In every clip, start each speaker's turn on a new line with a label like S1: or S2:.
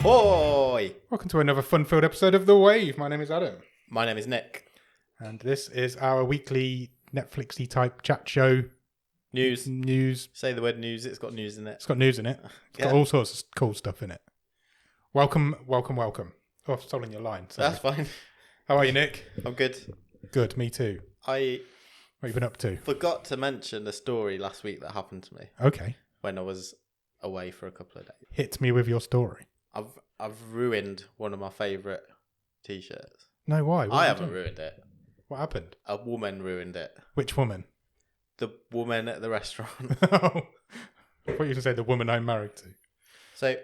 S1: Ahoy!
S2: Welcome to another fun-filled episode of The Wave. My name is Adam.
S1: My name is Nick.
S2: And this is our weekly Netflixy type chat show.
S1: News. Say the word news. It's got news in it.
S2: It's got news in it. It's got all sorts of cool stuff in it. Welcome. Oh, I've stolen your line. Sorry.
S1: That's fine.
S2: How are you, Nick?
S1: I'm good.
S2: Good, me too. What have you been up to?
S1: Forgot to mention a story last week that happened to me.
S2: Okay.
S1: When I was away for a couple of days.
S2: Hit me with your story.
S1: I've ruined one of my favourite t-shirts.
S2: No, why?
S1: I haven't ruined it.
S2: What happened?
S1: A woman ruined it.
S2: Which woman?
S1: The woman at the restaurant.
S2: Oh, I thought you were going to say the woman I'm married to.
S1: So,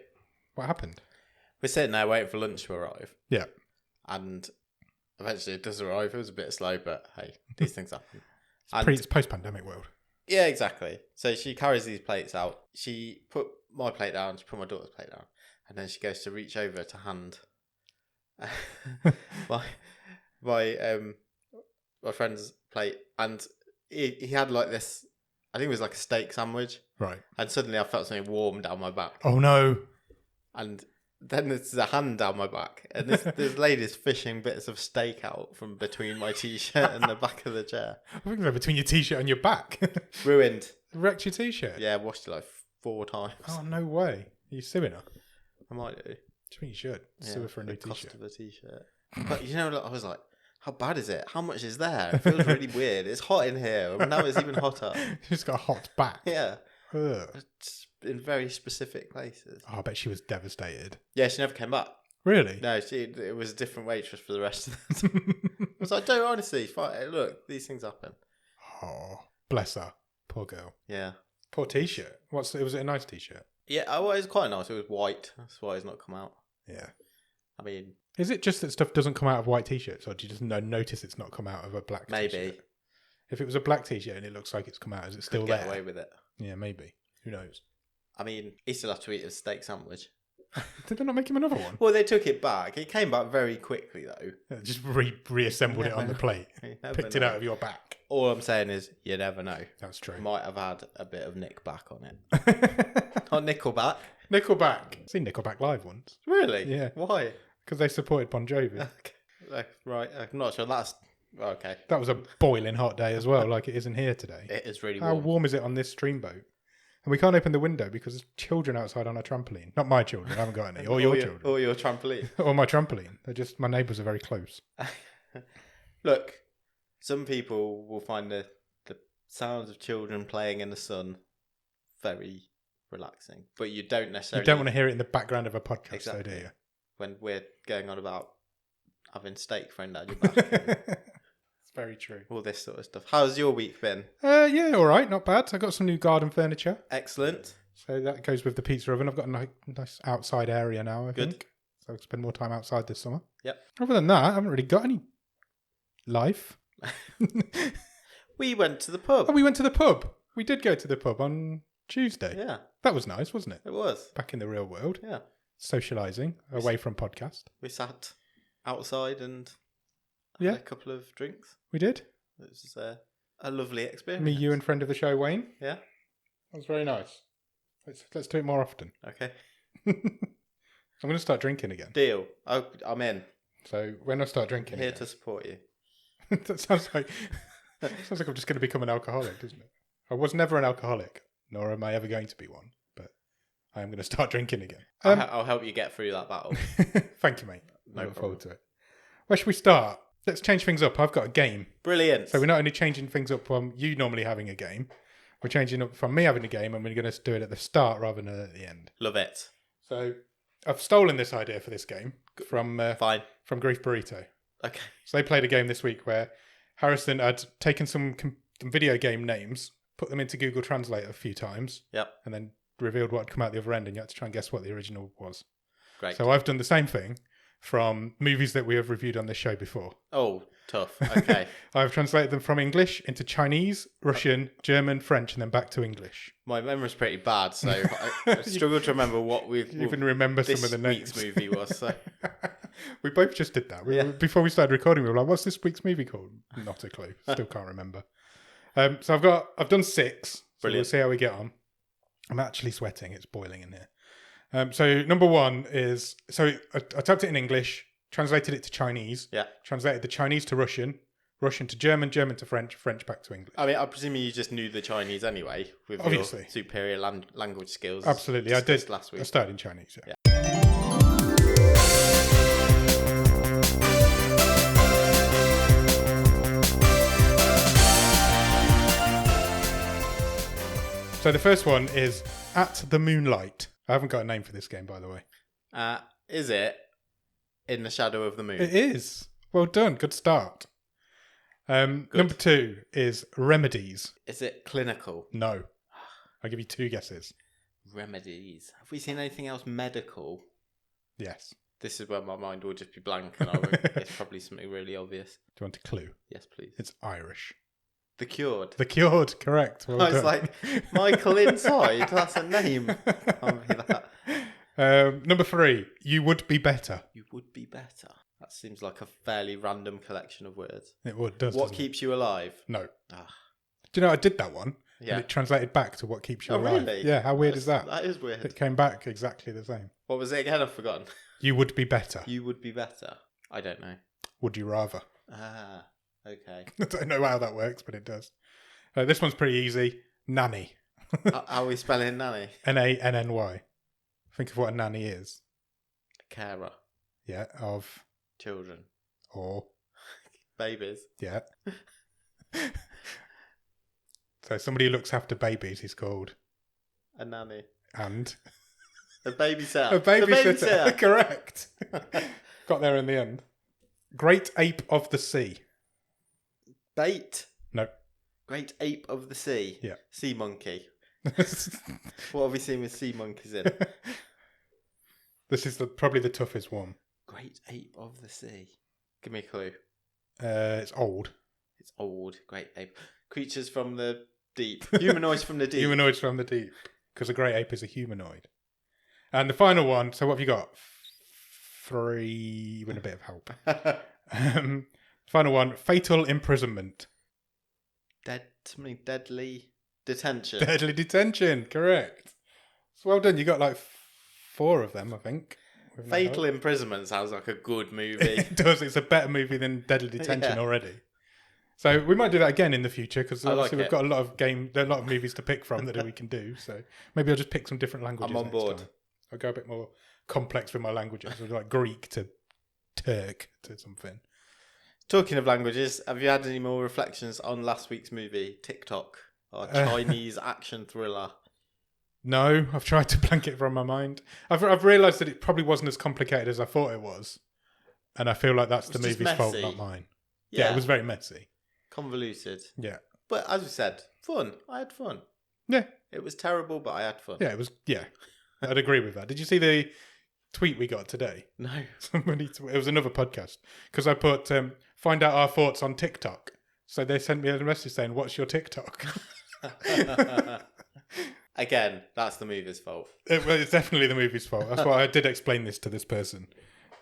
S2: what happened?
S1: We're sitting there waiting for lunch to arrive.
S2: Yeah.
S1: And eventually it does arrive. It was a bit slow, but hey, these things happen.
S2: It's post-pandemic world.
S1: Yeah, exactly. So she carries these plates out. She put my plate down. She put my daughter's plate down. And then she goes to reach over to hand my friend's plate. And he had like this, I think it was like a steak sandwich.
S2: Right.
S1: And suddenly I felt something warm down my back.
S2: Oh, no.
S1: And then there's a hand down my back. And this lady's fishing bits of steak out from between my t-shirt and the back of the chair.
S2: I think they're between your t-shirt and your back.
S1: Ruined.
S2: Wrecked your t-shirt?
S1: Yeah, washed it like 4 times.
S2: Oh, no way. Are you suing her?
S1: I might do.
S2: I think you should. Sue her for a new t-shirt.
S1: Cost of a t-shirt. But you know, I was like, how bad is it? How much is there? It feels really weird. It's hot in here. And now it's even hotter.
S2: She's got a hot back.
S1: Yeah.
S2: Ugh.
S1: It's in very specific places.
S2: Oh, I bet she was devastated.
S1: Yeah, she never came back.
S2: Really?
S1: No, it was a different waitress for the rest of the time. I was like, don't honestly, look, these things happen.
S2: Oh, bless her. Poor girl.
S1: Yeah.
S2: Poor t-shirt. Was it a nice t-shirt?
S1: Yeah, well, it was quite nice. It was white. That's why it's not come out.
S2: Yeah.
S1: I mean...
S2: Is it just that stuff doesn't come out of white t-shirts, or do you just notice it's not come out of a black t-shirt?
S1: Maybe.
S2: If it was a black t-shirt and it looks like it's come out, is it still there?
S1: Get away with it.
S2: Yeah, maybe. Who knows?
S1: I mean, he still had to eat a steak sandwich.
S2: Did they not make him another one?
S1: Well, they took it back. It came back very quickly, though.
S2: Yeah, just reassembled it on the plate. Picked it out of your back.
S1: All I'm saying is, you never know.
S2: That's true.
S1: Might have had a bit of Nickback on it. Not Nickelback.
S2: Nickelback. I've seen Nickelback live once.
S1: Really?
S2: Yeah.
S1: Why?
S2: Because they supported Bon Jovi.
S1: Okay. Right. I'm not sure that's... Okay.
S2: That was a boiling hot day as well, like it isn't here today.
S1: It is really warm.
S2: How warm is it on this streamboat? And we can't open the window because there's children outside on a trampoline. Not my children, I haven't got any. Or your children.
S1: Or your trampoline.
S2: Or my trampoline. My neighbours are very close.
S1: Look, some people will find the sounds of children playing in the sun very relaxing. But you don't necessarily...
S2: You don't want to hear it in the background of a podcast,
S1: exactly.
S2: though, do you?
S1: When we're going on about having steak thrown down your back.
S2: It's very true.
S1: All this sort of stuff. How's your week been?
S2: Yeah, all right, not bad. I got some new garden furniture.
S1: Excellent.
S2: So that goes with the pizza oven. I've got a nice outside area now, I think. So I'll spend more time outside this summer.
S1: Yep.
S2: Other than that, I haven't really got any life.
S1: We went to the pub.
S2: Oh, we went to the pub. We did go to the pub on Tuesday.
S1: Yeah.
S2: That was nice, wasn't it?
S1: It was.
S2: Back in the real world.
S1: Yeah.
S2: Socialising away from podcast.
S1: We sat outside and
S2: had
S1: a couple of drinks.
S2: We did.
S1: It was a lovely experience.
S2: Me, you and friend of the show, Wayne.
S1: Yeah.
S2: That was very nice. Let's do it more often.
S1: Okay.
S2: I'm going to start drinking again.
S1: Deal. I'm in.
S2: So when I start drinking
S1: I'm here
S2: again,
S1: to support you.
S2: That sounds like I'm just going to become an alcoholic, doesn't it? I was never an alcoholic, nor am I ever going to be one. But I am going to start drinking again.
S1: I'll help you get through that battle.
S2: Thank you, mate.
S1: No
S2: I look
S1: problem.
S2: forward to it. Where should we start? Let's change things up. I've got a game.
S1: Brilliant.
S2: So we're not only changing things up from you normally having a game, we're changing up from me having a game, and we're going to do it at the start rather than at the end.
S1: Love it.
S2: So I've stolen this idea for this game from Grief Burrito.
S1: Okay.
S2: So they played a game this week where Harrison had taken some video game names, put them into Google Translate a few times, and then revealed what had come out the other end, and you had to try and guess what the original was.
S1: Great.
S2: So I've done the same thing from movies that we have reviewed on this show before.
S1: Oh, tough. Okay.
S2: I've translated them from English into Chinese, Russian, German, French, and then back to English.
S1: My memory's pretty bad, so I struggle to remember what we've...
S2: You can remember some of the names.
S1: This week's movie was, so...
S2: We both just did that. Before we started recording, we were like, what's this week's movie called? Not a clue. Still can't remember. So I've done 6. So
S1: Brilliant.
S2: We'll see how we get on. I'm actually sweating. It's boiling in here. So number one is, I typed it in English, translated it to Chinese, translated the Chinese to Russian, Russian to German, German to French, French back to English.
S1: I mean, I presume you just knew the Chinese anyway, with
S2: Obviously.
S1: Your superior language skills.
S2: Absolutely, I did
S1: last week.
S2: I started in Chinese, yeah. So the first one is At the Moonlight. I haven't got a name for this game, by the way.
S1: Is it In the Shadow of the Moon?
S2: It is. Well done. Good start. Good. Number 2 is Remedies.
S1: Is it clinical?
S2: No. I'll give you 2 guesses.
S1: Remedies. Have we seen anything else medical?
S2: Yes.
S1: This is where my mind will just be blank and it's probably something really obvious.
S2: Do you want a clue?
S1: Yes, please.
S2: It's Irish.
S1: The Cured.
S2: The Cured, correct. Well
S1: I was like, Michael Inside, that's a name. I'll be that.
S2: Number 3, You Would Be Better.
S1: You would be better. That seems like a fairly random collection of words.
S2: It would, does.
S1: What keeps you alive?
S2: No. Do you know I did that one?
S1: Yeah.
S2: And it translated back to What Keeps You Alive.
S1: Really?
S2: Yeah, how weird is that?
S1: That is weird.
S2: It came back exactly the same.
S1: What was it again? I've forgotten.
S2: You Would Be Better.
S1: You would be better. I don't know.
S2: Would you rather?
S1: Okay.
S2: I don't know how that works, but it does. This one's pretty easy. Nanny.
S1: How are we spelling nanny?
S2: Nanny. Think of what a nanny is.
S1: A carer.
S2: Yeah, of...
S1: Children.
S2: Or...
S1: Babies.
S2: Yeah. So somebody who looks after babies is called...
S1: A nanny.
S2: And...
S1: A babysitter.
S2: A babysitter. Correct. Got there in the end. Great Ape of the Sea.
S1: Bait.
S2: No.
S1: Great Ape of the Sea.
S2: Yeah.
S1: Sea monkey. What have we seen with sea monkeys in?
S2: This is probably the toughest one.
S1: Great Ape of the Sea. Give me a clue.
S2: It's old.
S1: It's old. Great Ape. Creatures from the deep. Humanoids from the deep.
S2: Humanoids from the deep. Because a great ape is a humanoid. And the final one, so what have you got? 3 with a bit of help. Final one, Fatal Imprisonment.
S1: Something deadly detention.
S2: Deadly Detention, correct. So well done, you got like 4 of them, I think.
S1: Fatal Imprisonment sounds like a good movie.
S2: It does, it's a better movie than Deadly Detention already. So we might do that again in the future because obviously we've got a lot of movies to pick from that we can do. So maybe I'll just pick some different languages.
S1: I'm on board.
S2: Time. I'll go a bit more complex with my languages, so like Greek to Turk to something.
S1: Talking of languages, have you had any more reflections on last week's movie, TikTok, our Chinese action thriller?
S2: No, I've tried to blank it from my mind. I've realised that it probably wasn't as complicated as I thought it was, and I feel like that's the movie's fault, not mine. Yeah, it was very messy,
S1: convoluted.
S2: Yeah,
S1: but as we said, fun. I had fun.
S2: Yeah,
S1: it was terrible, but I had fun.
S2: Yeah, it was. Yeah, I'd agree with that. Did you see the tweet we got today?
S1: No.
S2: It was another podcast because I put find out our thoughts on TikTok. So they sent me a message saying, "What's your TikTok?"
S1: Again, that's the movie's fault.
S2: It's definitely the movie's fault. That's why I did explain this to this person.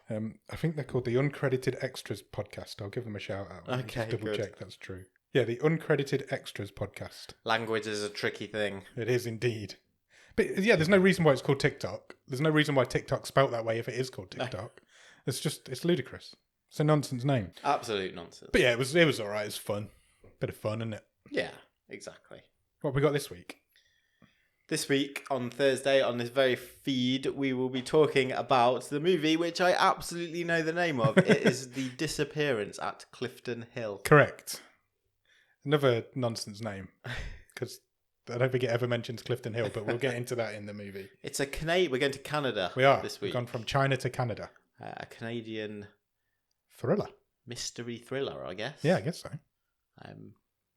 S2: I think they're called the Uncredited Extras Podcast. I'll give them a shout out.
S1: Okay,
S2: double check that's true. Yeah, the Uncredited Extras Podcast. Language
S1: is a tricky thing.
S2: It is indeed. But yeah, there's no reason why it's called TikTok. There's no reason why TikTok's spelt that way if it is called TikTok. It's ludicrous. It's a nonsense name.
S1: Absolute nonsense.
S2: But yeah, it was all right. It's fun. Bit of fun, isn't it?
S1: Yeah, exactly.
S2: What have we got this week?
S1: This week, on Thursday, on this very feed, we will be talking about the movie, which I absolutely know the name of. It is The Disappearance at Clifton Hill.
S2: Correct. Another nonsense name. Because I don't think it ever mentions Clifton Hill, but we'll get into that in the movie.
S1: It's a We're going to Canada.
S2: We are.
S1: This week.
S2: We've gone from China to Canada.
S1: A Canadian...
S2: thriller.
S1: Mystery thriller, I guess.
S2: Yeah, I guess so.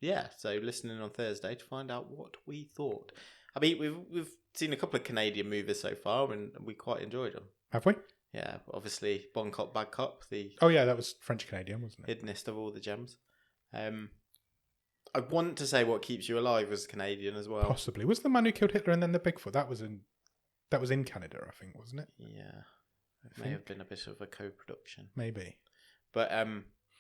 S1: Yeah, so listening on Thursday to find out what we thought. I mean, we've seen a couple of Canadian movies so far, and we quite enjoyed them.
S2: Have we?
S1: Yeah, obviously, Bon Cop, Bad Cop.
S2: Oh yeah, that was French-Canadian, wasn't it?
S1: Hiddenest of all the gems. I want to say What Keeps You Alive was Canadian as well.
S2: Possibly. Was The Man Who Killed Hitler and Then the Bigfoot? That was in Canada, I think, wasn't it?
S1: Yeah. It may have been a bit of a co-production.
S2: Maybe.
S1: But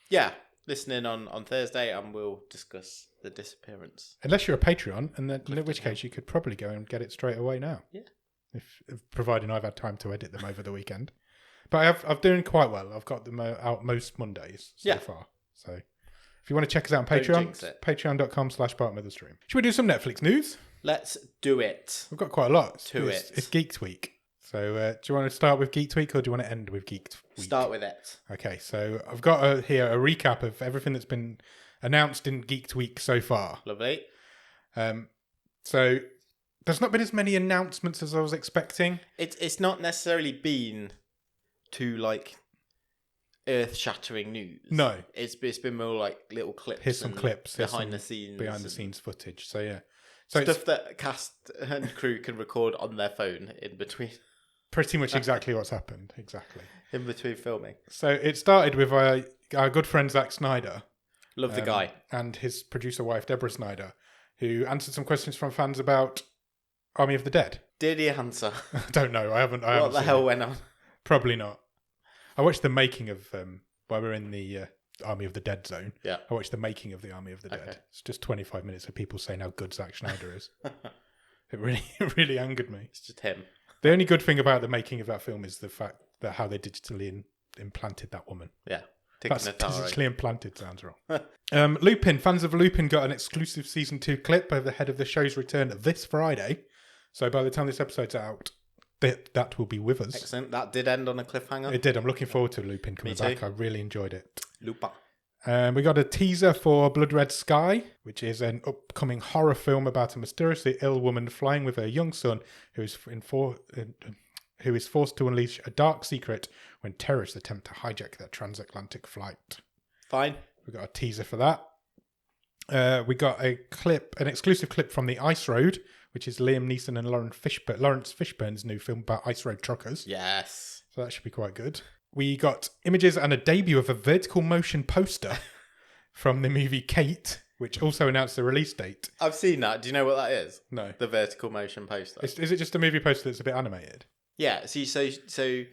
S1: yeah, listening on Thursday and we'll discuss The Disappearance.
S2: Unless you're a Patreon, and then in which case you could probably go and get it straight away now.
S1: Yeah.
S2: if providing I've had time to edit them over the weekend. But I'm doing quite well. I've got them out most Mondays so far. So if you want to check us out on Patreon, patreon.com/bottom of the stream. Should we do some Netflix news?
S1: Let's do it.
S2: We've got quite a lot.
S1: It's
S2: Geeked Week. So do you want to start with Geeked Week or do you want to end with Geeked Week?
S1: Start with it.
S2: Okay, so I've got here a recap of everything that's been announced in Geeked Week so far.
S1: Lovely.
S2: So there's not been as many announcements as I was expecting.
S1: It's not necessarily been too like earth-shattering news.
S2: No,
S1: it's been more like little clips.
S2: Here's some clips,
S1: behind the scenes
S2: footage. So yeah, so
S1: stuff that cast and crew can record on their phone in between.
S2: Pretty much exactly what's happened. Exactly
S1: in between filming.
S2: So it started with our good friend Zack Snyder.
S1: Love the guy.
S2: And his producer wife Deborah Snyder, who answered some questions from fans about Army of the Dead.
S1: Did he answer?
S2: I don't know. I haven't.
S1: What the hell went on?
S2: Probably not. I watched the making of while we're in the Army of the Dead zone.
S1: Yeah.
S2: I watched the making of the Army of the Dead. Okay. It's just 25 minutes of people saying how good Zack Snyder is. It really angered me.
S1: It's just him.
S2: The only good thing about the making of that film is the fact that how they digitally implanted that woman.
S1: Yeah.
S2: That's digitally implanted sounds wrong. Lupin. Fans of Lupin got an exclusive season 2 clip ahead of the show's return this Friday. So by the time this episode's out, that will be with us.
S1: Excellent. That did end on a cliffhanger.
S2: It did. I'm looking forward to Lupin coming back. I really enjoyed it.
S1: Lupin.
S2: We got a teaser for Blood Red Sky, which is an upcoming horror film about a mysteriously ill woman flying with her young son who is forced to unleash a dark secret when terrorists attempt to hijack their transatlantic flight.
S1: Fine.
S2: We got a teaser for that. We got an exclusive clip from The Ice Road, which is Liam Neeson and Lawrence Fishburne's new film about ice road truckers.
S1: Yes.
S2: So that should be quite good. We got images and a debut of a vertical motion poster from the movie Kate, which also announced the release date.
S1: I've seen that. Do you know what that is?
S2: No.
S1: The vertical motion poster.
S2: Is it just a movie poster that's a bit animated?
S1: Yeah. So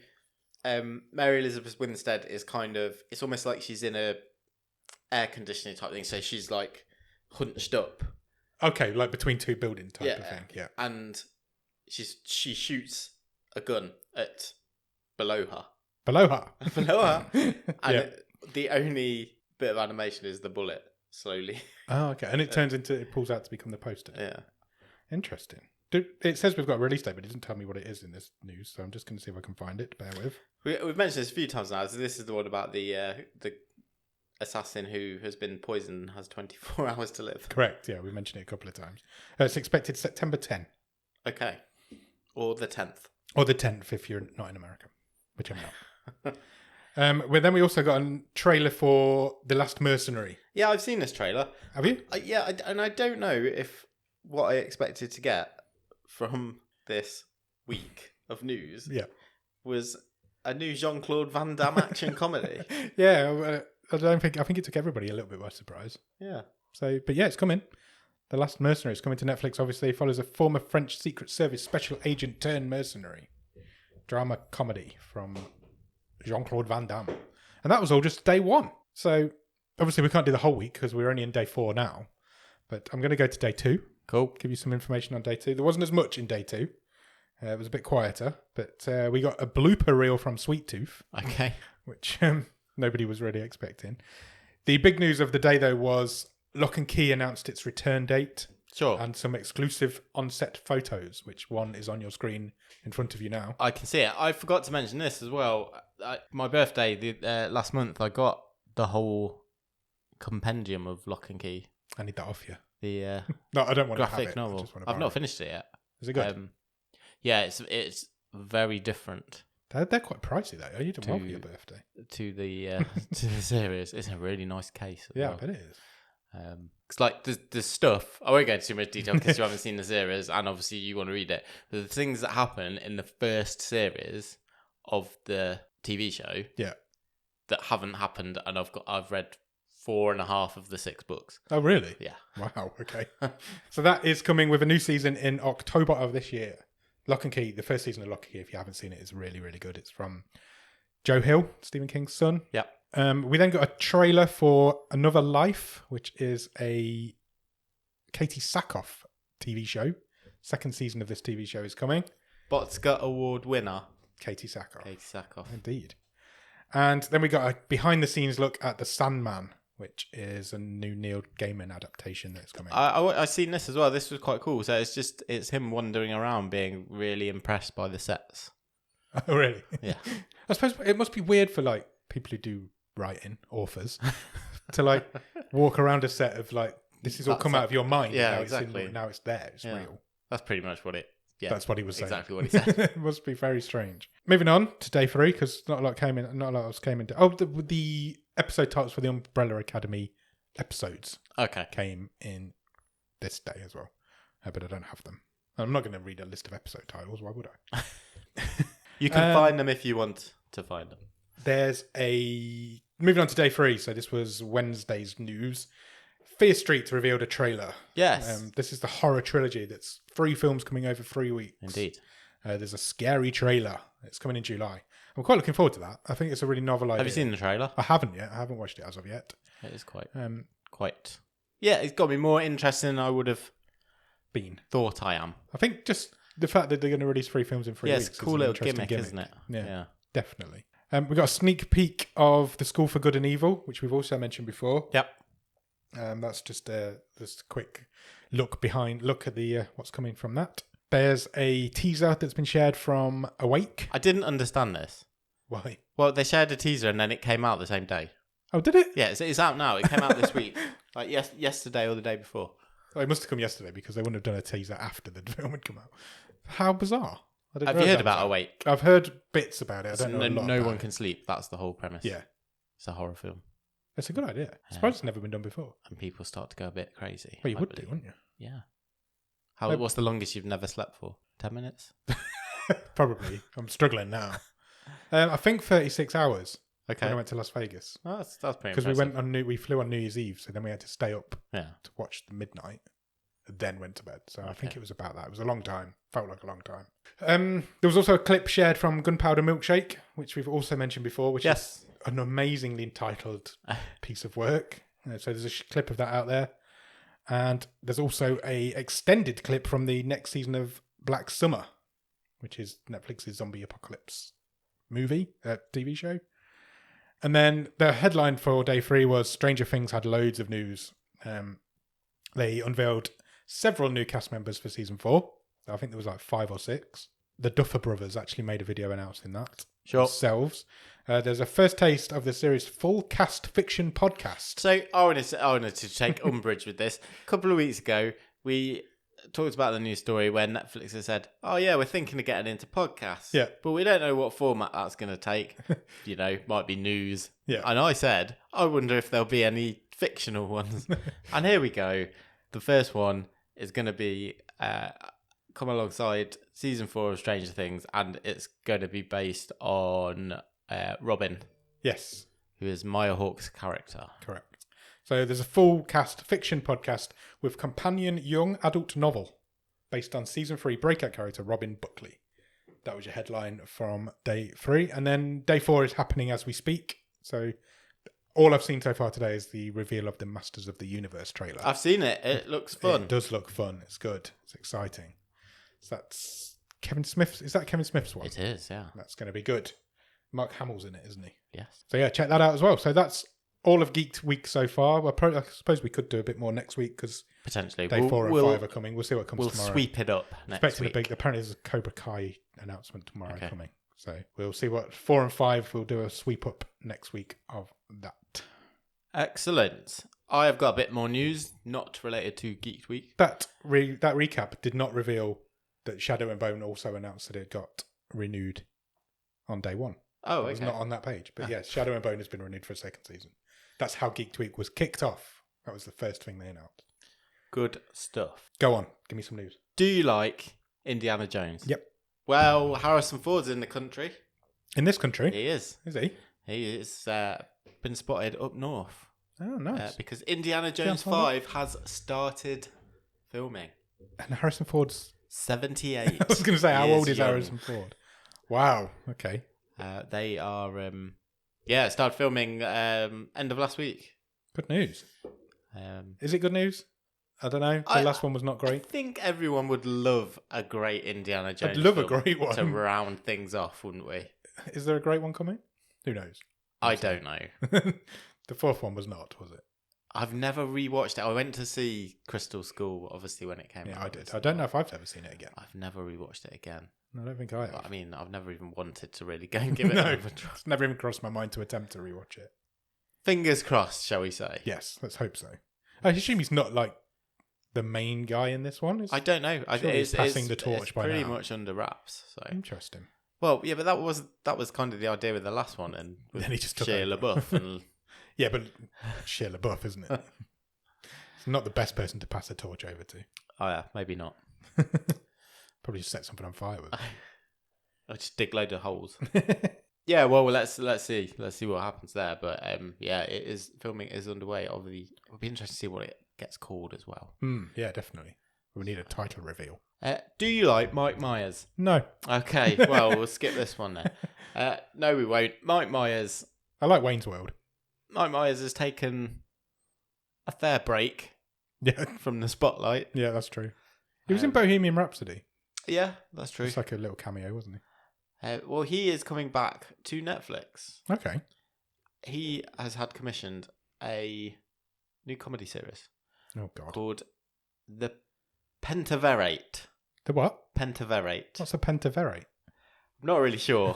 S1: Mary Elizabeth Winstead is it's almost like she's in a air conditioning type thing. So she's like hunched up.
S2: Okay, like between two buildings type of thing. Yeah.
S1: And she shoots a gun at below her.
S2: Below her.
S1: And the only bit of animation is the bullet slowly.
S2: Oh, okay. And it pulls out to become the poster.
S1: Yeah.
S2: Interesting. It says we've got a release date, but it doesn't tell me what it is in this news. So I'm just going to see if I can find it. Bear with.
S1: We've mentioned this a few times now. So this is the one about the assassin who has been poisoned and has 24 hours to live.
S2: Correct. Yeah, we mentioned it a couple of times. It's expected September 10.
S1: Okay. Or the 10th.
S2: Or the 10th if you're not in America, which I'm not. Well, then we also got a trailer for The Last Mercenary.
S1: Yeah, I've seen this trailer.
S2: Have you?
S1: And I don't know if what I expected to get from this week of news was a new Jean-Claude Van Damme action comedy.
S2: Yeah, I think it took everybody a little bit by surprise.
S1: Yeah.
S2: So, but yeah, it's coming. The Last Mercenary is coming to Netflix. Obviously, it follows a former French Secret Service special agent turned mercenary drama comedy from Jean-Claude Van Damme. And that was all just day one. So obviously we can't do the whole week because we're only in day 4 now. But I'm going to go to day 2.
S1: Cool.
S2: Give you some information on day 2. There wasn't as much in day 2. It was a bit quieter. But we got a blooper reel from Sweet Tooth.
S1: Okay.
S2: Which nobody was really expecting. The big news of the day, though, was Lock and Key announced its return date.
S1: Sure.
S2: And some exclusive on-set photos, which one is on your screen in front of you now.
S1: I can see it. I forgot to mention this as well. My birthday last month, I got the whole compendium of Lock and Key.
S2: I need that off you.
S1: The
S2: no, I don't want
S1: graphic
S2: to have it.
S1: novel. I've not finished it yet.
S2: Is it good?
S1: Yeah, it's very different.
S2: They're quite pricey though. You did well for your birthday.
S1: To the series. It's a really nice case.
S2: Yeah, I bet it is.
S1: It's like the stuff. I won't go into too much detail because you haven't seen the series, and obviously you want to read it. But the things that happen in the first series of the TV show, that haven't happened, and I've read 4.5 of the 6 books.
S2: Oh, really?
S1: Yeah.
S2: Wow. Okay. So that is coming with a new season in October of this year. Lock and Key. The first season of Lock and Key, if you haven't seen it, is really, really good. It's from Joe Hill, Stephen King's son.
S1: Yeah.
S2: We then got a trailer for Another Life, which is a Katie Sackhoff TV show. Second season of this TV show is coming.
S1: Botska Award winner.
S2: Katie Sackhoff. Indeed. And then we got a behind-the-scenes look at The Sandman, which is a new Neil Gaiman adaptation that's coming.
S1: I've seen this as well. This was quite cool. So it's him wandering around being really impressed by the sets.
S2: Oh, really?
S1: Yeah.
S2: I suppose it must be weird for like people who do writing, authors, to like walk around a set of like, this is all come out of your mind.
S1: Yeah,
S2: now
S1: exactly.
S2: Now it's there. It's real.
S1: That's pretty much what it. Yeah,
S2: that's what he was saying.
S1: Exactly what he said.
S2: It must be very strange. Moving on to day 3, because not a lot else came in. Oh, the episode titles for the Umbrella Academy episodes.
S1: Okay.
S2: Came in this day as well, but I don't have them. I'm not going to read a list of episode titles. Why would I?
S1: You can find them if you want to find them.
S2: Moving on to day 3. So this was Wednesday's news. Fear Street revealed a trailer.
S1: Yes.
S2: This is the horror trilogy. That's 3 films coming over 3 weeks.
S1: Indeed.
S2: There's a scary trailer. It's coming in July. I'm quite looking forward to that. I think it's a really novel idea.
S1: Have you seen the trailer?
S2: I haven't yet. I haven't watched it as of yet.
S1: It is quite. Yeah, it's got me more interested than I would have thought I am.
S2: I think just the fact that they're going to release 3 films in 3 weeks.
S1: It's a cool little gimmick, isn't it?
S2: Yeah. Definitely. We got a sneak peek of The School for Good and Evil, which we've also mentioned before.
S1: Yep.
S2: That's just a quick look at the what's coming from that. There's a teaser that's been shared from Awake.
S1: I didn't understand this.
S2: Why?
S1: Well, they shared a teaser and then it came out the same day.
S2: Oh, did it?
S1: Yeah, it's out now. It came out this week, like yesterday or the day before.
S2: Oh, it must have come yesterday because they wouldn't have done a teaser after the film had come out. How bizarre!
S1: Have you heard about Awake?
S2: I've heard bits about it. I don't know a lot
S1: No
S2: about
S1: one can sleep. That's the whole premise.
S2: Yeah,
S1: it's a horror film.
S2: It's a good idea. I suppose it's never been done before.
S1: And people start to go a bit crazy.
S2: Well, you would do, wouldn't you?
S1: Yeah. What's the longest you've never slept for? 10 minutes?
S2: Probably. I'm struggling now. I think 36 hours.
S1: Okay.
S2: When I went to Las Vegas.
S1: Oh, that's pretty
S2: because we flew on New Year's Eve, so then we had to stay up
S1: to
S2: watch the midnight, then went to bed. So I think it was about that. It was a long time. Felt like a long time. There was also a clip shared from Gunpowder Milkshake, which we've also mentioned before, which is an amazingly entitled piece of work. So there's a clip of that out there. And there's also a extended clip from the next season of Black Summer, which is Netflix's zombie apocalypse TV show. And then the headline for day 3 was Stranger Things had loads of news. They unveiled several new cast members for season 4. I think there was like 5 or 6. The Duffer Brothers actually made a video announcing that themselves. There's a first taste of the series' full cast fiction podcast.
S1: So I wanted to take umbrage with this. A couple of weeks ago, we talked about the news story where Netflix has said, "Oh yeah, we're thinking of getting into podcasts, but we don't know what format that's going to take. Might be news."
S2: Yeah,
S1: and I said, "I wonder if there'll be any fictional ones." And here we go. The first one is going to be come alongside season 4 of Stranger Things, and it's going to be based on Robin.
S2: Yes.
S1: Who is Maya Hawke's character.
S2: Correct. So there's a full cast fiction podcast with companion young adult novel based on season 3 breakout character Robin Buckley. That was your headline from day 3. And then day 4 is happening as we speak. So all I've seen so far today is the reveal of the Masters of the Universe trailer.
S1: I've seen it. It looks fun.
S2: It does look fun. It's good. It's exciting. So that's Kevin Smith. Is that Kevin Smith's one?
S1: It is, yeah.
S2: That's going to be good. Mark Hamill's in it, isn't he?
S1: Yes.
S2: So yeah, check that out as well. So that's all of Geeked Week so far. Well, I suppose we could do a bit more next week because
S1: potentially
S2: day 4 and 5 are coming. We'll see what comes tomorrow.
S1: We'll sweep it up next week.
S2: Apparently there's a Cobra Kai announcement tomorrow coming. So we'll see what 4 and 5. We'll do a sweep up next week of that.
S1: Excellent. I have got a bit more news, not related to Geeked Week.
S2: That recap did not reveal that Shadow and Bone also announced that it got renewed on day 1.
S1: Oh, okay.
S2: It was not on that page. But yes, Shadow and Bone has been renewed for a second season. That's how Geeked Week was kicked off. That was the first thing they announced.
S1: Good stuff.
S2: Go on. Give me some news.
S1: Do you like Indiana Jones?
S2: Yep.
S1: Well, Harrison Ford's in the country.
S2: In this country?
S1: He is.
S2: Is he?
S1: He is been spotted up north.
S2: Oh, nice.
S1: Because Indiana Jones 5 has started filming.
S2: And Harrison Ford's
S1: 78.
S2: I was going to say, how old is Harrison Ford? Wow. Okay.
S1: They are, started filming end of last week.
S2: Good news. Is it good news? I don't know. The last one was not
S1: I
S2: great.
S1: think everyone would love a great Indiana Jones.
S2: I'd love a
S1: film
S2: great one
S1: to round things off, wouldn't we?
S2: Is there a great one coming? Who knows?
S1: I don't know.
S2: The fourth one was not, was it?
S1: I've never rewatched it. I went to see Crystal Skull, obviously, when it came out.
S2: Yeah, I did. I don't know if I've ever seen it again.
S1: I've never rewatched it again.
S2: I don't think I have.
S1: But, I mean, I've never even wanted to really go and give it another try.
S2: It's never even crossed my mind to attempt to rewatch it.
S1: Fingers crossed, shall we say?
S2: Yes, let's hope so. I assume he's not like the main guy in this one.
S1: I don't know.
S2: He's passing the torch
S1: it's
S2: by
S1: pretty
S2: now.
S1: much under wraps. So
S2: Interesting.
S1: well, yeah, but that was kind of the idea with the last one, and with
S2: Then he just took
S1: Shia
S2: over.
S1: LaBeouf and
S2: Yeah, but Shia LaBeouf, isn't it? It's not the best person to pass the torch over to.
S1: oh yeah, maybe not.
S2: Probably just set something on fire with.
S1: I'll just dig loads of holes. Yeah, well, let's see what happens there. But yeah, filming is underway. Obviously, it'll be interesting to see what it gets called as well.
S2: Yeah, definitely. We need a title reveal.
S1: Do you like Mike Myers?
S2: No.
S1: Okay, well, we'll skip this one then. No, we won't. Mike Myers.
S2: I like Wayne's World.
S1: Mike Myers has taken a fair break
S2: Yeah,
S1: from the spotlight.
S2: yeah, that's true. He was in Bohemian Rhapsody.
S1: Yeah, that's true.
S2: It's like a little cameo, wasn't
S1: Well, he is coming back to Netflix.
S2: he? Okay.
S1: He has had commissioned a new comedy series
S2: Oh, God.
S1: called The Pentaverate.
S2: The what?
S1: Pentaverate.
S2: What's a pentaverate?
S1: I'm not really sure.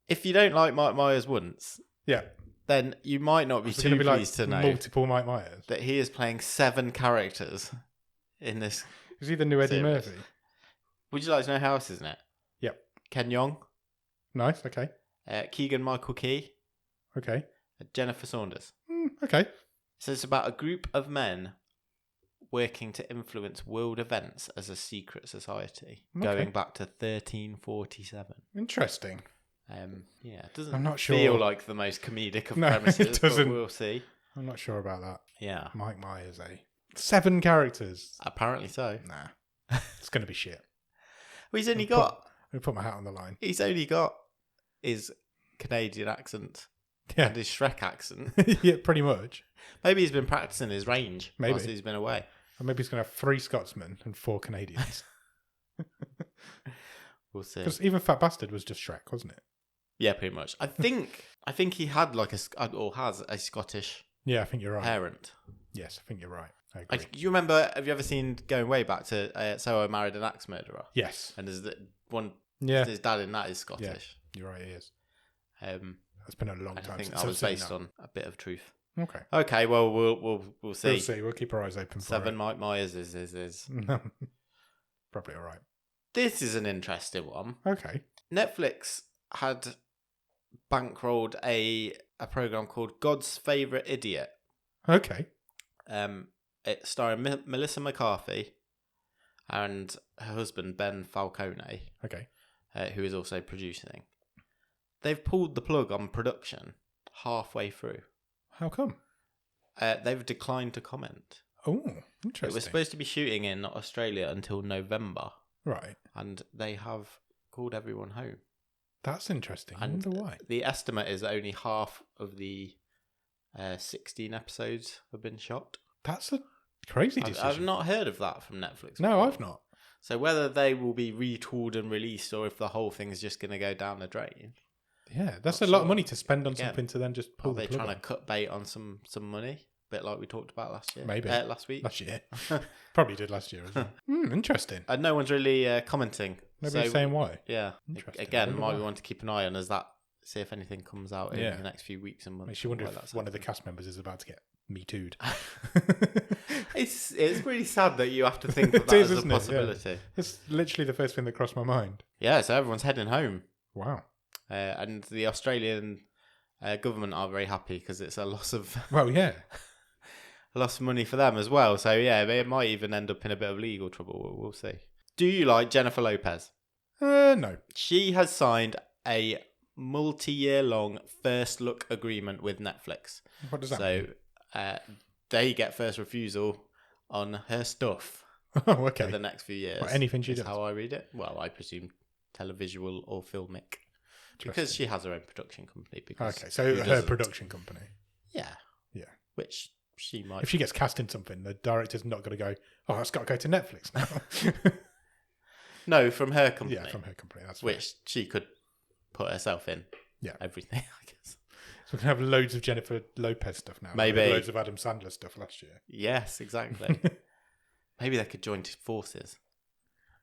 S1: If you don't like Mike Myers once,
S2: Yeah.
S1: then you might not be
S2: Is it
S1: too
S2: gonna be like
S1: pleased to know
S2: multiple Mike Myers?
S1: that he is playing 7 characters in this.
S2: Is he the new Eddie
S1: Serious.
S2: Murphy?
S1: Would you like to know how else is in it?
S2: Yep.
S1: Ken Jeong,
S2: Nice. Okay.
S1: Keegan Michael Key,
S2: Okay.
S1: Jennifer Saunders.
S2: Okay.
S1: So it's about a group of men working to influence world events as a secret society, going back to 1347.
S2: Interesting.
S1: Yeah, it doesn't
S2: I'm not
S1: feel
S2: sure.
S1: like the most comedic of
S2: No,
S1: premises,
S2: it doesn't.
S1: but we'll see.
S2: I'm not sure about that.
S1: Yeah,
S2: Mike Myers, 7 characters.
S1: apparently so.
S2: Nah. It's going to be shit.
S1: Well, he's only
S2: I'll
S1: got
S2: put my hat on the line.
S1: his Canadian accent
S2: Yeah.
S1: and his Shrek accent.
S2: Yeah, pretty much.
S1: Maybe he's been practicing his range
S2: Maybe.
S1: whilst he's been away.
S2: Or maybe he's going to have 3 Scotsmen and 4 Canadians.
S1: We'll see.
S2: Because even Fat Bastard was just Shrek, wasn't it?
S1: Yeah, pretty much. I think he had has a Scottish
S2: Yeah, I think you're right.
S1: parent.
S2: Yes, I think you're right. I agree.
S1: Do you remember? Have you ever seen going way back to So I Married an Axe Murderer?
S2: Yes.
S1: And there's the one.
S2: Yeah.
S1: His dad in that is Scottish.
S2: You're right, he is.
S1: Um,
S2: It's been a long
S1: I
S2: time
S1: think
S2: since
S1: that
S2: I've
S1: was
S2: seen
S1: based
S2: that.
S1: on a bit of truth.
S2: Okay.
S1: Okay, well we'll see.
S2: We'll see. We'll keep our eyes open for
S1: 7
S2: it.
S1: Mike Myers is.
S2: Probably all right.
S1: This is an interesting one.
S2: Okay.
S1: Netflix had bankrolled a program called God's Favorite Idiot.
S2: Okay.
S1: It's starring Melissa McCarthy and her husband Ben Falcone,
S2: Okay.
S1: who is also producing. They've pulled the plug on production halfway through.
S2: How come?
S1: They've declined to comment.
S2: Oh,
S1: It
S2: interesting.
S1: was supposed to be shooting in Australia until November,
S2: Right.
S1: and they have called everyone home.
S2: That's interesting. I
S1: And
S2: wonder why.
S1: the estimate is that only half of the 16 episodes have been shot.
S2: That's a crazy
S1: I've
S2: decision.
S1: not heard of that from Netflix.
S2: No,
S1: before.
S2: I've not.
S1: So whether they will be retooled and released, or if the whole thing's just going to go down the drain.
S2: Yeah, that's
S1: Not
S2: a lot of
S1: sure.
S2: money to spend on
S1: Again,
S2: something to then just pull
S1: Are they
S2: the plug
S1: trying
S2: on.
S1: to cut bait on some money? A bit like we talked about last year.
S2: Maybe.
S1: Last week.
S2: Last year. Probably did last year as well. Interesting.
S1: And no one's really commenting.
S2: Nobody's saying why.
S1: Yeah.
S2: Interesting.
S1: Again,
S2: Wonder
S1: might
S2: why.
S1: be one to keep an eye on as that. See if anything comes out in
S2: Yeah.
S1: the next few weeks and months.
S2: Makes you wonder
S1: Like
S2: if
S1: that's
S2: one of the
S1: happening.
S2: cast members is about to get Me Too'd.
S1: It's really sad that you have to think of
S2: It
S1: that
S2: is,
S1: as a
S2: isn't it? Yeah.
S1: possibility.
S2: It's literally the first thing that crossed my mind.
S1: Yeah, so everyone's heading home.
S2: Wow.
S1: And the Australian government are very happy because it's a loss of
S2: Well, yeah.
S1: money for them as well. So yeah, they might even end up in a bit of legal trouble. We'll see. Do you like Jennifer Lopez?
S2: No.
S1: She has signed a multi-year long first look agreement with Netflix.
S2: What does that mean?
S1: So they get first refusal on her stuff
S2: Oh,
S1: for
S2: okay.
S1: the next few years.
S2: Well, anything she
S1: is
S2: does.
S1: how I read it. Well, I presume televisual or filmic. Because she has her own production company. Because
S2: Okay, so
S1: who
S2: her
S1: doesn't?
S2: production company.
S1: Yeah.
S2: Yeah.
S1: Which She might.
S2: If she gets cast in something, the director's not going to go, oh, it's got to go to Netflix now.
S1: No, from her company.
S2: Yeah, from her company. That's
S1: which
S2: fair.
S1: she could put herself in.
S2: Yeah.
S1: Everything, I guess.
S2: So we can have loads of Jennifer Lopez stuff now.
S1: Maybe.
S2: Like loads of Adam Sandler stuff last year.
S1: Yes, exactly. Maybe they could join forces.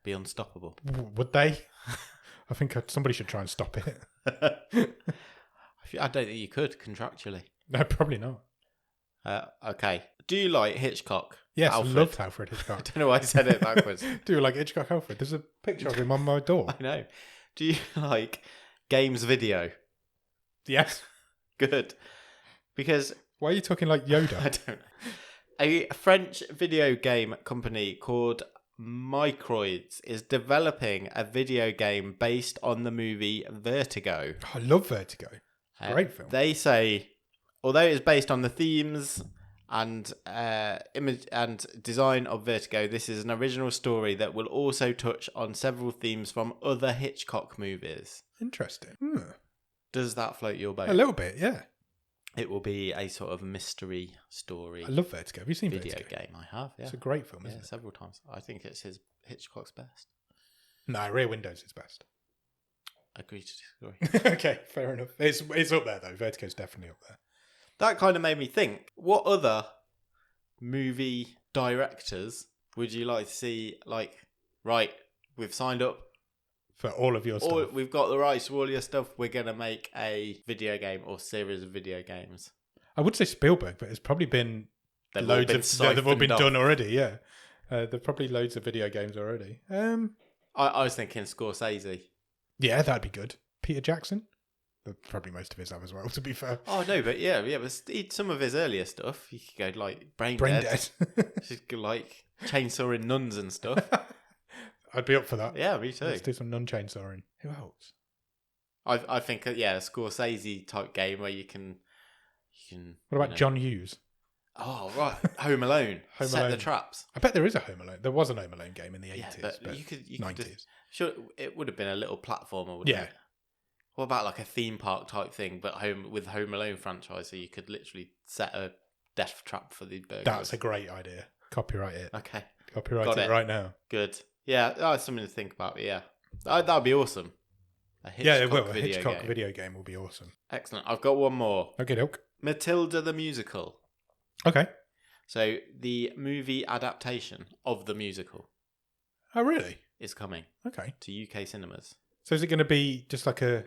S1: Be unstoppable.
S2: Would they? I think somebody should try and stop it.
S1: I don't think you could contractually.
S2: No, probably not.
S1: Okay. Do you like Hitchcock?
S2: Yes,
S1: Alfred?
S2: I loved Alfred Hitchcock.
S1: I don't know why I said it backwards.
S2: Do you like Hitchcock Alfred? There's a picture of him on my door.
S1: I know. Do you like games video?
S2: Yes.
S1: Good. Because...
S2: Why are you talking like Yoda?
S1: I don't know. A French video game company called Microids is developing a video game based on the movie Vertigo.
S2: I love Vertigo. Great film.
S1: They say, although it is based on the themes and image and design of Vertigo, this is an original story that will also touch on several themes from other Hitchcock movies.
S2: Interesting.
S1: Does that float your boat?
S2: A little bit, yeah.
S1: It will be a sort of mystery story.
S2: I love Vertigo. Have you seen
S1: video
S2: Vertigo?
S1: Game? I have, yeah.
S2: It's a great film, isn't it?
S1: Several times. I think it's Hitchcock's best.
S2: No, Rear Windows is best.
S1: Agree to disagree.
S2: Okay, fair enough. It's up there, though. Vertigo's definitely up there.
S1: That kind of made me think, what other movie directors would you like to see, like, right, we've signed up
S2: for all of your stuff.
S1: We've got the rights to all your stuff. We're going to make a video game or series of video games.
S2: I would say Spielberg, but it's probably been
S1: They've
S2: all been
S1: off.
S2: done already, yeah. There've probably loads of video games already.
S1: I was thinking Scorsese.
S2: Yeah, that'd be good. Peter Jackson? Probably most of his have as well, to be fair.
S1: Oh, no, but yeah, but some of his earlier stuff, you could go like Brain Dead. Just go like chainsawing nuns and stuff.
S2: I'd be up for that.
S1: Yeah, me too.
S2: Let's do some non-chainsawing. Who else?
S1: I think, yeah, a Scorsese type game where you can.
S2: What about John Hughes?
S1: Oh, right. Home Alone. Set the traps.
S2: I bet there is a Home Alone. There was an Home Alone game in the 80s.
S1: But you could
S2: 90s.
S1: Sure, it would have been a little platformer, wouldn't it? What about like a theme park type thing, but with Home Alone franchise, so you could literally set a death trap for the burglars?
S2: That's a great idea. Copyright it.
S1: Okay.
S2: Copyright it right now.
S1: Good. Yeah, that's something to think about. Yeah, that would be awesome.
S2: It will. A Hitchcock video game will be awesome.
S1: Excellent. I've got one more.
S2: Okay, doke.
S1: Matilda the musical.
S2: Okay.
S1: So the movie adaptation of the musical.
S2: Oh, really?
S1: Is coming.
S2: Okay.
S1: To UK cinemas.
S2: So is it going to be just like a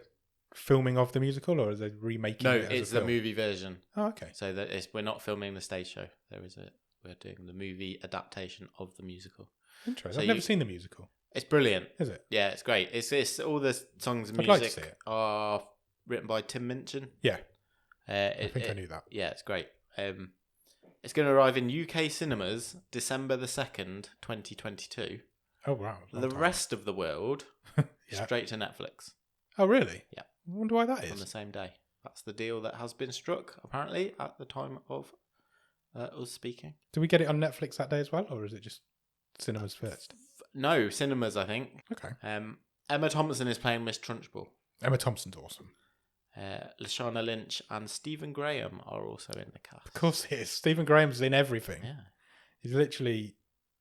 S2: filming of the musical, or is it remaking?
S1: No,
S2: it
S1: it's the movie version.
S2: Oh, okay.
S1: So that we're not filming the stage show. We're doing the movie adaptation of the musical.
S2: Interesting. So I've never seen the musical.
S1: It's brilliant.
S2: Is it?
S1: Yeah, it's great. It's all the songs and
S2: I'd
S1: music
S2: like to see it.
S1: are written by Tim Minchin.
S2: Yeah. I think I knew that.
S1: Yeah, it's great. It's going to arrive in UK cinemas December the 2nd, 2022.
S2: Oh, wow.
S1: The rest of the world, straight to Netflix.
S2: Oh, really?
S1: Yeah.
S2: I wonder why that is.
S1: On the same day. That's the deal that has been struck, apparently, at the time of us speaking.
S2: Do we get it on Netflix that day as well, or is it just cinemas first?
S1: No, cinemas, I think.
S2: Okay.
S1: Emma Thompson is playing Miss Trunchbull.
S2: Emma Thompson's awesome.
S1: Lashana Lynch and Stephen Graham are also in the cast.
S2: Of course he is. Stephen Graham's in everything.
S1: Yeah.
S2: He's literally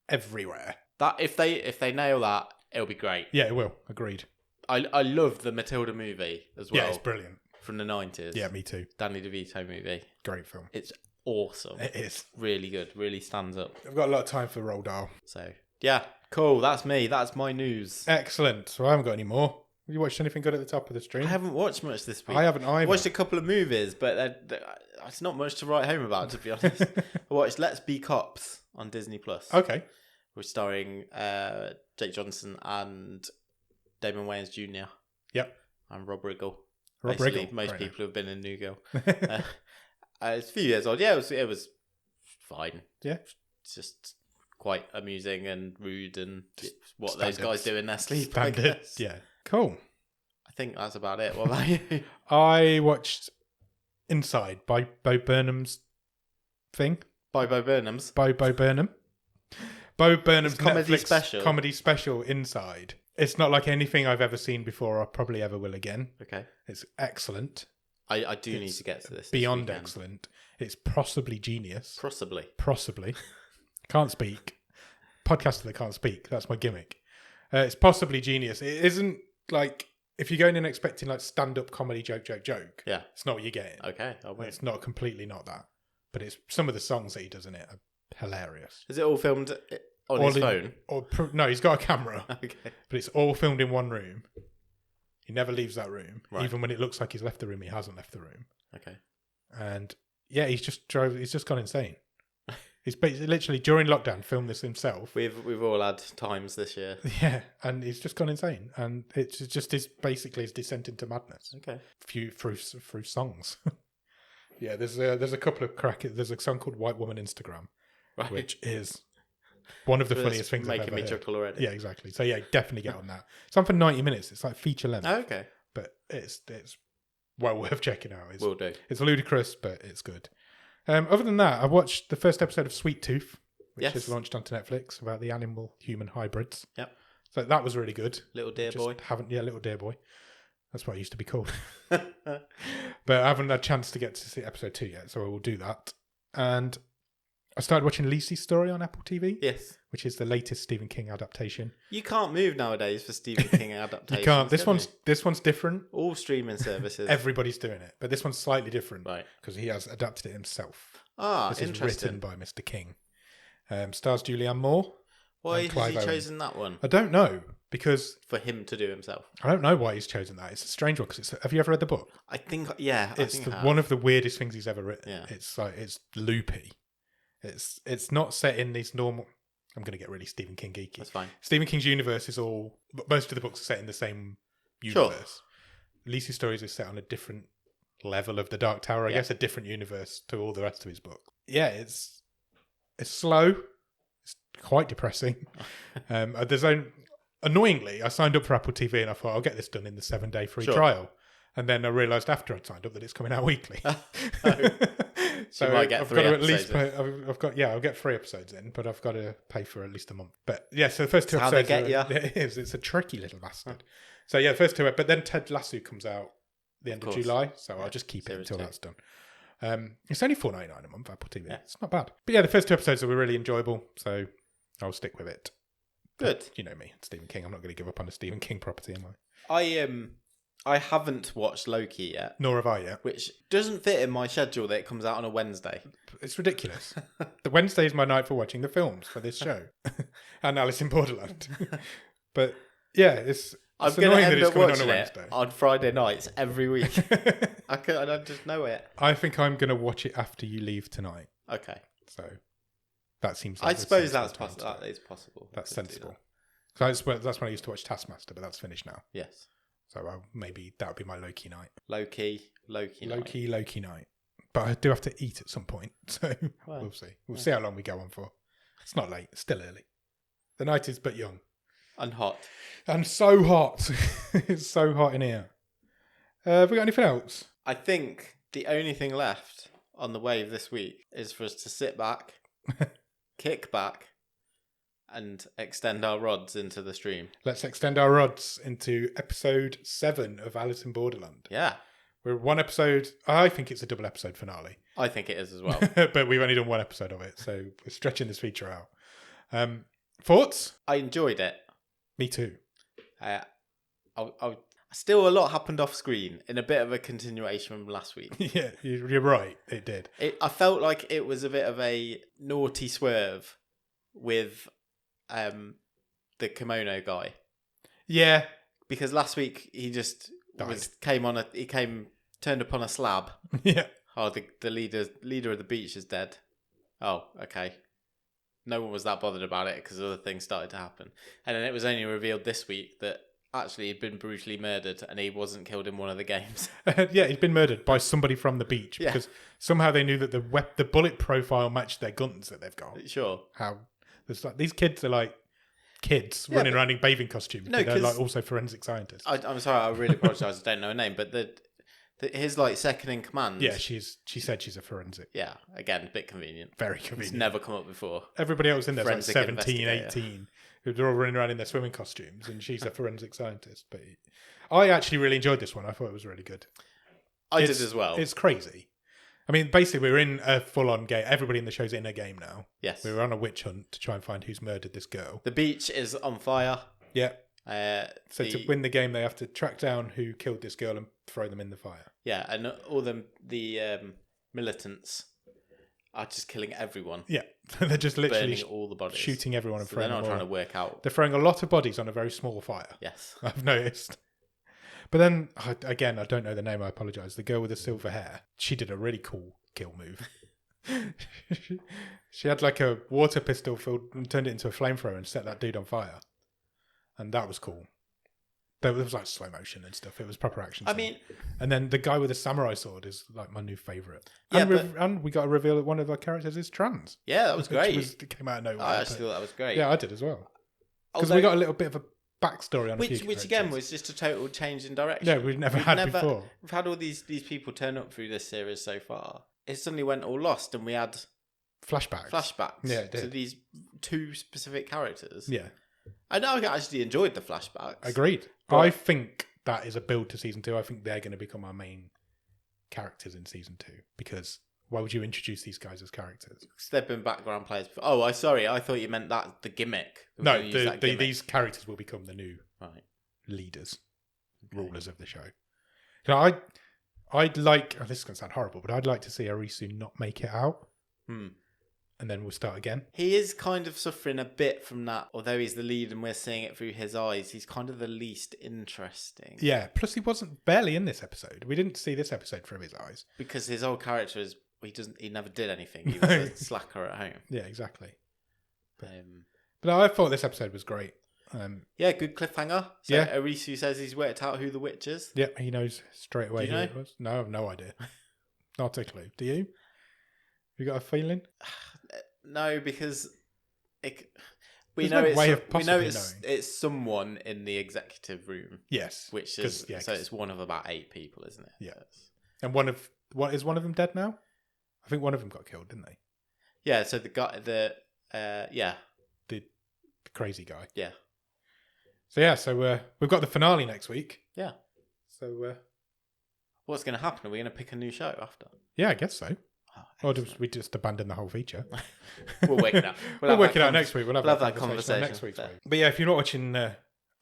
S2: everywhere.
S1: That if they nail that, it'll be great.
S2: Yeah, it will. Agreed.
S1: I love the Matilda movie as well.
S2: Yeah, it's brilliant.
S1: From the 90s.
S2: Yeah, me too.
S1: Danny DeVito movie.
S2: Great film.
S1: It's awesome.
S2: It is.
S1: Really good. Really stands up.
S2: I've got a lot of time for Roald Dahl.
S1: So, yeah. Cool. That's me. That's my news.
S2: Excellent. So I haven't got any more. Have you watched anything good at the top of the stream?
S1: I haven't watched much this week.
S2: I haven't either.
S1: I watched a couple of movies, but it's not much to write home about, to be honest. I watched Let's Be Cops on Disney+.
S2: Okay.
S1: Which is starring Jake Johnson and Damon Wayans Jr.
S2: Yep.
S1: And Rob Riggle.
S2: Rob Riggle.
S1: Most people have been in New Girl. It's a few years old. Yeah, it was fine.
S2: Yeah.
S1: It's just quite amusing and rude and what those guys do in their sleep.
S2: Standard. Yeah. Cool.
S1: I think that's about it. What about you?
S2: I watched Inside by Bo Burnham's thing.
S1: By Bo Burnham's?
S2: By Bo Burnham. Bo Burnham's
S1: Netflix
S2: comedy special Inside. It's not like anything I've ever seen before or probably ever will again.
S1: Okay.
S2: It's excellent.
S1: I do need to get to this.
S2: Beyond excellent. It's possibly genius.
S1: Possibly.
S2: Can't speak. Podcaster that can't speak. That's my gimmick. It's possibly genius. It isn't like if you're going in expecting like stand-up comedy joke.
S1: Yeah,
S2: it's not what you're getting.
S1: Okay, I'll wait.
S2: It's not completely not that, but it's some of the songs that he does in it are hilarious.
S1: Is it all filmed on his phone?
S2: No, he's got a camera.
S1: Okay,
S2: but it's all filmed in one room. He never leaves that room,
S1: right.
S2: Even when it looks like he's left the room. He hasn't left the room.
S1: Okay,
S2: and yeah, he's just gone insane. He's basically literally during lockdown filmed this himself.
S1: We've all had times this year.
S2: Yeah, and he's just gone insane, and it's just basically his descent into madness.
S1: Okay,
S2: through songs. Yeah, there's a couple of There's a song called "White Woman Instagram," right. Which is one of the funniest things I've ever heard. Making me
S1: chuckle already.
S2: Yeah, exactly. So yeah, definitely get on that. It's on for 90 minutes. It's like feature length.
S1: Oh, okay,
S2: but it's well worth checking out.
S1: Will do.
S2: It's ludicrous, but it's good. Other than that, I watched the first episode of Sweet Tooth, which is launched onto Netflix about the animal-human hybrids.
S1: Yep.
S2: So that was really good.
S1: Little dear boy.
S2: Little dear boy. That's what it used to be called. But I haven't had a chance to get to see episode 2 yet, so I will do that. And I started watching Lisey's Story on Apple TV.
S1: Yes.
S2: Which is the latest Stephen King adaptation.
S1: You can't move nowadays for Stephen King adaptations.
S2: You can't. This one's different.
S1: All streaming services.
S2: Everybody's doing it, but this one's slightly different,
S1: right?
S2: Because he has adapted it himself.
S1: This
S2: is written by Mr. King. Stars Julianne Moore.
S1: Why has he chosen that one?
S2: I don't know, because for
S1: him to do himself.
S2: I don't know why he's chosen that. It's a strange one because have you ever read the book?
S1: I think it's
S2: one of the weirdest things he's ever written.
S1: Yeah.
S2: It's loopy. It's not set in these normal. I'm going to get really Stephen King geeky.
S1: That's fine.
S2: Stephen King's universe is most of the books are set in the same universe. Sure. Lisey's Stories is set on a different level of the Dark Tower, I guess, a different universe to all the rest of his book. Yeah, it's slow. It's quite depressing. Annoyingly, I signed up for Apple TV and I thought I'll get this done in the 7-day free trial. And then I realised after I'd signed up that it's coming out weekly. So
S1: you might get
S2: I've
S1: 3
S2: got to
S1: episodes
S2: at least I'll get 3 episodes in, but I've got to pay for at least a month. But yeah, so the first 2 episodes.
S1: How they get you.
S2: It is. It's a tricky little bastard. So yeah, the first 2, but then Ted Lasso comes out the end of July, so I'll just keep it until that's done. It's only $4.99 a month, Apple TV. Yeah. It's not bad. But yeah, the first 2 episodes were really enjoyable, so I'll stick with it.
S1: Good.
S2: But you know me, Stephen King. I'm not going to give up on a Stephen King property, am I?
S1: I haven't watched Loki yet.
S2: Nor have I yet.
S1: Which doesn't fit in my schedule that it comes out on a Wednesday.
S2: It's ridiculous. The Wednesday is my night for watching the films for this show. And Alice in Borderland. But yeah, it's
S1: I'm going to end up watching it on Friday nights every week. I just know it.
S2: I think I'm going to watch it after you leave tonight.
S1: Okay.
S2: So that seems like
S1: I suppose that is possible.
S2: That's sensible. That's when I used to watch Taskmaster, but that's finished now.
S1: Yes.
S2: So maybe that would be my Loki night.
S1: Loki
S2: night. But I do have to eat at some point, so we'll see. We'll see how long we go on for. It's not late. It's still early. The night is but young.
S1: And hot.
S2: And so hot. It's so hot in here. Have we got anything else?
S1: I think the only thing left on the wave this week is for us to sit back, kick back, and extend our rods into the stream.
S2: Let's extend our rods into episode 7 of Alice in Borderland.
S1: Yeah.
S2: We're 1 episode. I think it's a double episode finale.
S1: I think it is as well.
S2: But we've only done 1 episode of it, so we're stretching this feature out. Thoughts?
S1: I enjoyed it.
S2: Me too.
S1: Still a lot happened off screen in a bit of a continuation from last week.
S2: Yeah, you're right. It did.
S1: I felt like it was a bit of a naughty swerve with the kimono guy.
S2: Yeah,
S1: because last week he just turned upon a slab.
S2: Yeah.
S1: Oh, the leader of the beach is dead. Oh, okay. No one was that bothered about it because other things started to happen, and then it was only revealed this week that actually he'd been brutally murdered and he wasn't killed in one of the games.
S2: Yeah, he'd been murdered by somebody from the beach because somehow they knew that the bullet profile matched their guns that they've got.
S1: Sure.
S2: These kids are like kids running around in bathing costumes. No, they're like also forensic scientists.
S1: I'm sorry, I really apologise. I don't know her name, but his like second in command.
S2: Yeah, she said she's a forensic.
S1: Yeah, again, a bit convenient.
S2: Very convenient.
S1: It's never come up before.
S2: Everybody else in there's like 17, 18, who're all running around in their swimming costumes, and she's a forensic scientist. But I actually really enjoyed this one. I thought it was really good.
S1: I did as well.
S2: It's crazy. I mean, basically, we're in a full-on game. Everybody in the show's in a game now.
S1: Yes.
S2: We were on a witch hunt to try and find who's murdered this girl.
S1: The beach is on fire.
S2: Yeah. So to win the game, they have to track down who killed this girl and throw them in the fire.
S1: Yeah, and all the militants are just killing everyone.
S2: Yeah, they're just literally
S1: burning all the bodies,
S2: shooting everyone and throwing
S1: them. They're not
S2: trying
S1: to work out.
S2: They're throwing a lot of bodies on a very small fire.
S1: Yes,
S2: I've noticed. But then again, I don't know the name. I apologise. The girl with the silver hair. She did a really cool kill move. She had like a water pistol filled and turned it into a flamethrower and set that dude on fire, and that was cool. There was like slow motion and stuff. It was proper action.
S1: I mean,
S2: and then the guy with the samurai sword is like my new favourite.
S1: Yeah,
S2: and we got a reveal that one of our characters is trans.
S1: Yeah, that was great.
S2: It came out of nowhere.
S1: I actually thought that was great.
S2: Yeah, I did as well. Because we got a little bit of a backstory on
S1: which again was just a total change in direction.
S2: Yeah, we've never had before.
S1: We've had all these people turn up through this series so far. It suddenly went all lost, and we had
S2: flashbacks.
S1: Yeah, to these two specific characters.
S2: Yeah,
S1: I know. I actually enjoyed the flashbacks.
S2: Agreed. I think that is a build to season 2. I think they're going to become our main characters in season 2 because. Why would you introduce these guys as characters? Because
S1: they've been background players before. Oh, sorry. I thought you meant that the gimmick.
S2: No, these characters will become the new leaders, rulers of the show. You know, I'd like... Oh, this is going to sound horrible, but I'd like to see Arisu not make it out. And then we'll start again.
S1: He is kind of suffering a bit from that. Although he's the lead and we're seeing it through his eyes, he's kind of the least interesting.
S2: Yeah, plus he wasn't barely in this episode. We didn't see this episode through his eyes.
S1: Because his whole character is... He never did anything. He was a slacker at home.
S2: Yeah, exactly. But I thought this episode was great.
S1: Yeah, good cliffhanger. So Arisu says he's worked out who the witch is.
S2: Yeah, he knows straight away
S1: who
S2: it was. No, I have no idea. Not a clue. Do you? You got a feeling?
S1: No, because we know it's someone in the executive room.
S2: Yes,
S1: which is so it's one of about 8 people, isn't it?
S2: Yeah, and one of them dead now? I think one of them got killed, didn't they?
S1: Yeah. So the guy, the
S2: crazy guy.
S1: Yeah.
S2: So we've got the finale next week.
S1: Yeah.
S2: So
S1: what's going to happen? Are we going to pick a new show after?
S2: Yeah, I guess so. Or we just abandon the whole feature?
S1: We'll work it out.
S2: We'll work it out next week. We'll have that
S1: conversation
S2: next week's week. But yeah, if you're not watching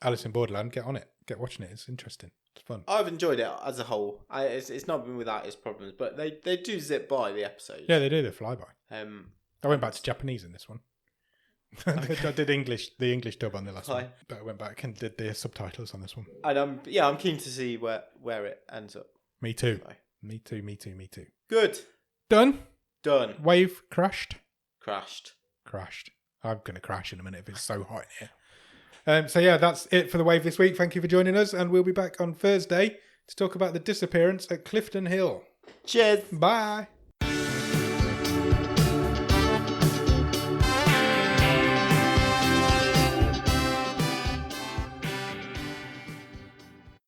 S2: Alice in Borderland, get on it. Get watching it. It's interesting. It's fun.
S1: I've enjoyed it as a whole. It's not been without its problems, but they do zip by the episodes.
S2: Yeah, they do. They fly by. I went back to Japanese in this one.
S1: Okay.
S2: I did the English dub on the last one, but I went back and did the subtitles on this one.
S1: And I'm keen to see where it ends up.
S2: Me too. Me too.
S1: Good.
S2: Done.
S1: Wave
S2: crashed.
S1: Crashed.
S2: I'm going to crash in a minute if it's so hot in here. So yeah, that's it for the Wave this week. Thank you for joining us, and we'll be back on Thursday to talk about the disappearance at Clifton Hill.
S1: Cheers.
S2: Bye.